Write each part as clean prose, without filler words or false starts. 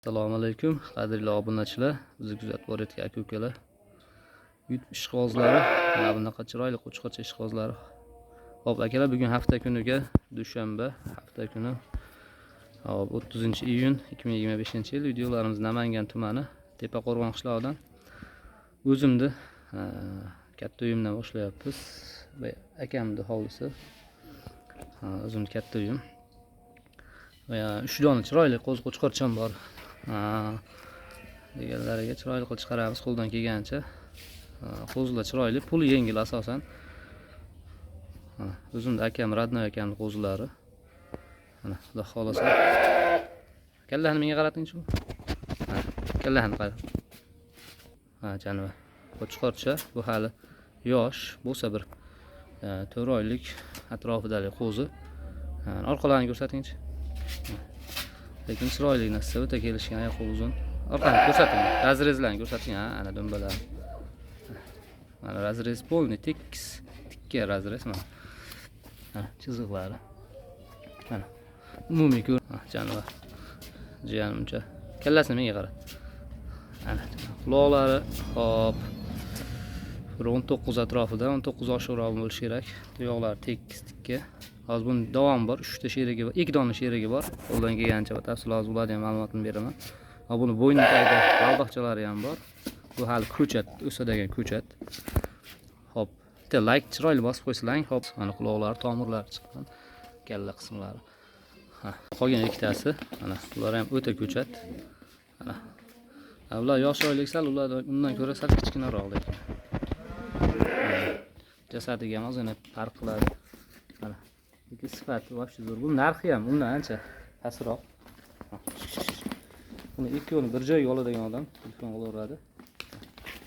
Assalomu alaykum, qadrli obunachilar, bizni kuzatib borayotgan aka-ukalar. YouTube ishqibozlari, mana bunaqa chiroyli qo'chqorcha ishqibozlari. Xo'p, akalar, bugun hafta kuniga dushanba, hafta kuni 30-iyun 2025-yil. Videolarimiz Namangan tumani Tepaqo'rg'on qishlog'idan o'zimni katta uyimdan boshlayapmiz. Akamning hovlisi. O'zimning katta uyim. Va 3 dona chiroyli qo'chqorcham bor. Deganlariga chiroyli qilib chiqaramiz qo'ldan kelgancha. Qo'zilar chiroyli, puli yengil asosan. O'zimning akam, radnoy akamning qo'zilari. Mana, xudo xolasa. Kallani menga qarating-chi. Kallani qara. Janob. Qo'chqorcha bu hali yosh, bo'lsa bir 4 oylik atrofidagi qo'zi. Orqalarini ko'rsating-chi. Lekin chiroyli narsa, o'ta kelishgan, oyoq uzun. Orqani ko'rsating, razrezlarni ko'rsating, ana dumbalar. Mana razrez polni tekis, tikka razrez mana. Chiziqlari. Mana. Umumiy ko'r, janob. Jiyanimcha. Kallasini menga qara. Ana, quloqlari, hop. 19 atrofida, 19 oshiqroq bo'lishi kerak. Tuyoqlari tekis, tikka. Hozir buni davom bor, 3 ta sherigi bor, 2 dona sherigi bor. Qo'ldan kelgancha batafsil hozir bo'ladigan ma'lumotni beraman. Va buni bo'yni tagida baldoqchalari ham bor. Bu hali ko'chat, o'sadigan ko'chat. Hop, bitta like chiroyli bosib qo'ysang, hop, mana quloqlari, tomirlari chiqqan, kalla qismlari. Qolgan ikkitasi, mana bular ham o'ta ko'chat. Mana. Ular yosh oylik sal, ular undan ko'ra sal kichkinaroq lekin. Jasadiga ham ozgina farq qiladi. Mana. Lekin sifati voshti zo'r. Bu narxi ham undan ancha pastroq. Buni ikkovini bir joyga oladigan odam telefon qilaveradi.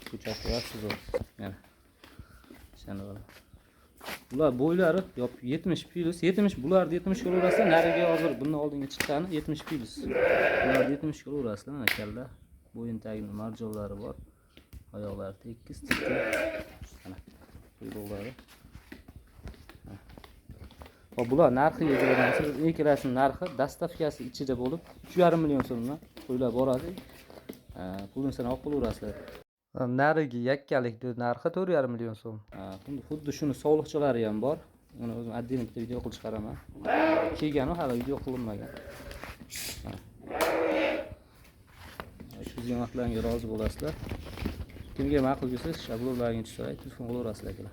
Ko'chasi voshti zo'r. Mana. Shanaqa. Bular bo'ylari 70 plus, 70 bularni 70 kilogramm, nariga hozir bundan oldinga chiqqani 70 plus. Bular 70 kilogramm, mana kalla. Bo'yin tagida marjonlari bor. Oyoqlari tekis, tikka. Mana. Quyruqlari. Hop, bular narxiga kelgansiz, ikkilasining narxi dastavkasi ichida bo'lib 3,5 million so'mdan qo'yilib boradi. Pulni sanab qo'yaverasizlar. Narigi yakkalik narxi 4,5 million so'm. Xuddi shuni sog'liqchalari ham bor. Uni o'zim отдельно bitta video qilib chiqaraman. Kelgani hali video qilinmagan. Shu xizmatlarga rozi bo'lasizlar. Kimga ma'qul kelsa, shablonlarga tushirib telefon qilaverasizlar.